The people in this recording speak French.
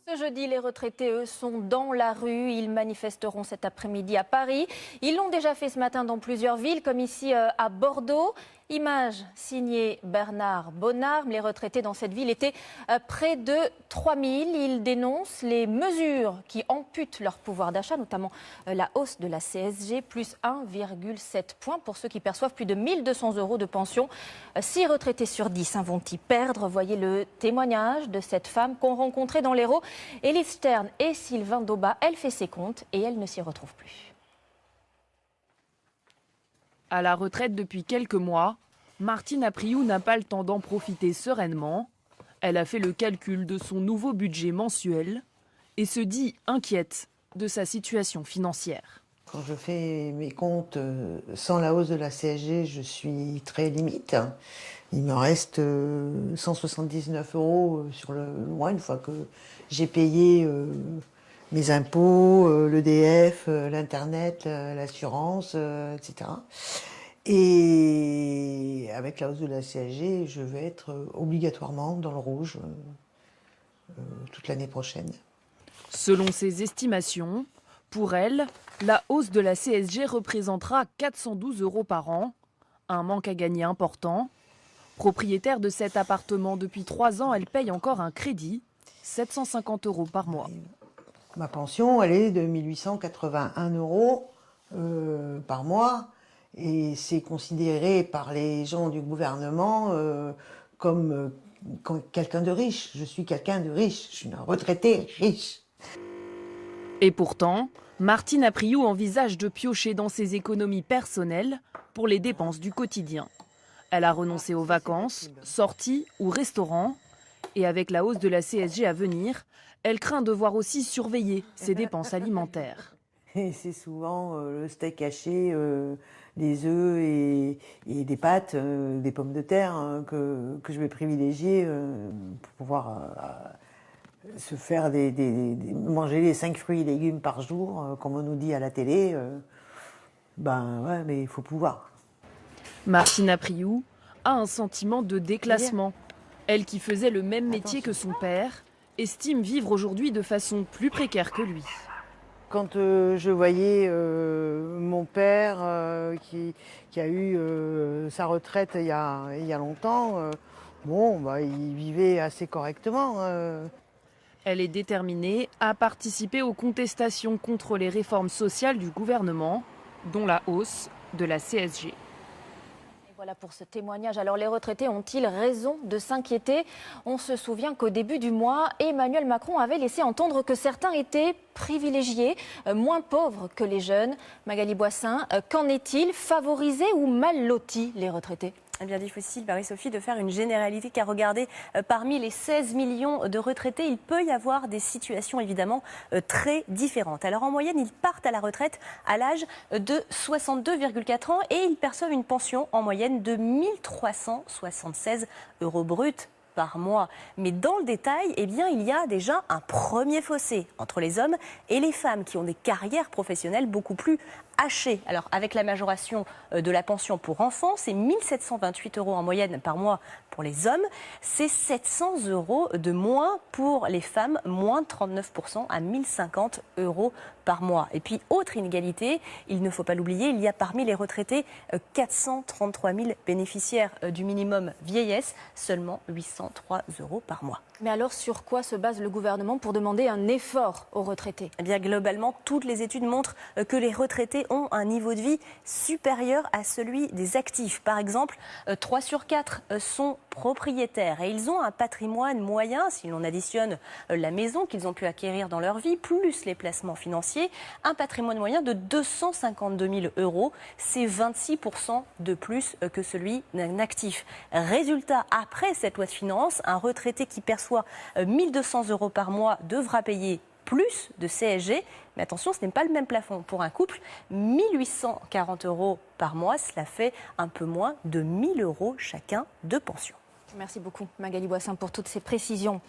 Ce jeudi, les retraités, eux, sont dans la rue. Ils manifesteront cet après-midi à Paris. Ils l'ont déjà fait ce matin dans plusieurs villes, comme ici à Bordeaux. Image signée Bernard Bonarme. Les retraités dans cette ville étaient près de 3000. Ils dénoncent les mesures qui amputent leur pouvoir d'achat, notamment la hausse de la CSG, plus 1,7 points pour ceux qui perçoivent plus de 1200 euros de pension. 6 retraités sur 10 vont y perdre. Voyez le témoignage de cette femme qu'on rencontrait dans l'Hérault. Élise Stern et Sylvain Daubat, elle fait ses comptes et elle ne s'y retrouve plus. À la retraite depuis quelques mois, Martine Apriou n'a pas le temps d'en profiter sereinement. Elle a fait le calcul de son nouveau budget mensuel et se dit inquiète de sa situation financière. Quand je fais mes comptes sans la hausse de la CSG, je suis très limite. Il me reste 179 euros sur le mois, une fois que j'ai payé mes impôts, l'EDF, l'Internet, l'assurance, etc. Et avec la hausse de la CSG, je vais être obligatoirement dans le rouge toute l'année prochaine. Selon ses estimations, pour elle, la hausse de la CSG représentera 412 euros par an, un manque à gagner important. Propriétaire de cet appartement depuis 3 ans, elle paye encore un crédit, 750 euros par mois. Ma pension, elle est de 1881 euros par mois. Et c'est considéré par les gens du gouvernement comme quelqu'un de riche. Je suis quelqu'un de riche, je suis une retraitée riche. Et pourtant, Martine Apriou envisage de piocher dans ses économies personnelles pour les dépenses du quotidien. Elle a renoncé aux vacances, sorties ou restaurants. Et avec la hausse de la CSG à venir, elle craint de voir aussi surveiller ses dépenses alimentaires. Et c'est souvent le steak haché, des œufs et des pâtes, des pommes de terre que je vais privilégier pour pouvoir se faire manger les 5 fruits et légumes par jour, comme on nous dit à la télé. Ben ouais, mais il faut pouvoir. Martine Apriou a un sentiment de déclassement. Elle qui faisait le même métier que son père, estime vivre aujourd'hui de façon plus précaire que lui. Quand je voyais mon père qui a eu sa retraite il y a longtemps, bon, bah, il vivait assez correctement. Elle est déterminée à participer aux contestations contre les réformes sociales du gouvernement, dont la hausse de la CSG. Voilà pour ce témoignage. Alors les retraités ont-ils raison de s'inquiéter? On se souvient qu'au début du mois, Emmanuel Macron avait laissé entendre que certains étaient privilégiés, moins pauvres que les jeunes. Magali Boissin, qu'en est-il? Favorisés ou mal lotis les retraités? Eh bien difficile, Marie-Sophie, de faire une généralité, car regardez, parmi les 16 millions de retraités, il peut y avoir des situations évidemment très différentes. Alors en moyenne, ils partent à la retraite à l'âge de 62,4 ans et ils perçoivent une pension en moyenne de 1376 euros bruts par mois. Mais dans le détail, eh bien, il y a déjà un premier fossé entre les hommes et les femmes qui ont des carrières professionnelles beaucoup plus hachées. Alors, avec la majoration de la pension pour enfants, c'est 1728 euros en moyenne par mois pour les hommes. C'est 700 euros de moins pour les femmes, moins de 39% à 1050 euros par mois. Et puis, autre inégalité, il ne faut pas l'oublier, il y a parmi les retraités 433 000 bénéficiaires du minimum vieillesse, seulement 803 euros par mois. Mais alors sur quoi se base le gouvernement pour demander un effort aux retraités? Eh bien, globalement, toutes les études montrent que les retraités ont un niveau de vie supérieur à celui des actifs. Par exemple, 3 sur 4 sont propriétaires et ils ont un patrimoine moyen, si l'on additionne la maison qu'ils ont pu acquérir dans leur vie, plus les placements financiers, un patrimoine moyen de 252 000 euros. C'est 26% de plus que celui d'un actif. Résultat, après cette loi de finances, un retraité qui perçoit 1200 euros par mois devra payer plus de CSG. Mais attention, ce n'est pas le même plafond. Pour un couple, 1840 euros par mois, cela fait un peu moins de 1000 euros chacun de pension. Merci beaucoup Magali Boissin pour toutes ces précisions.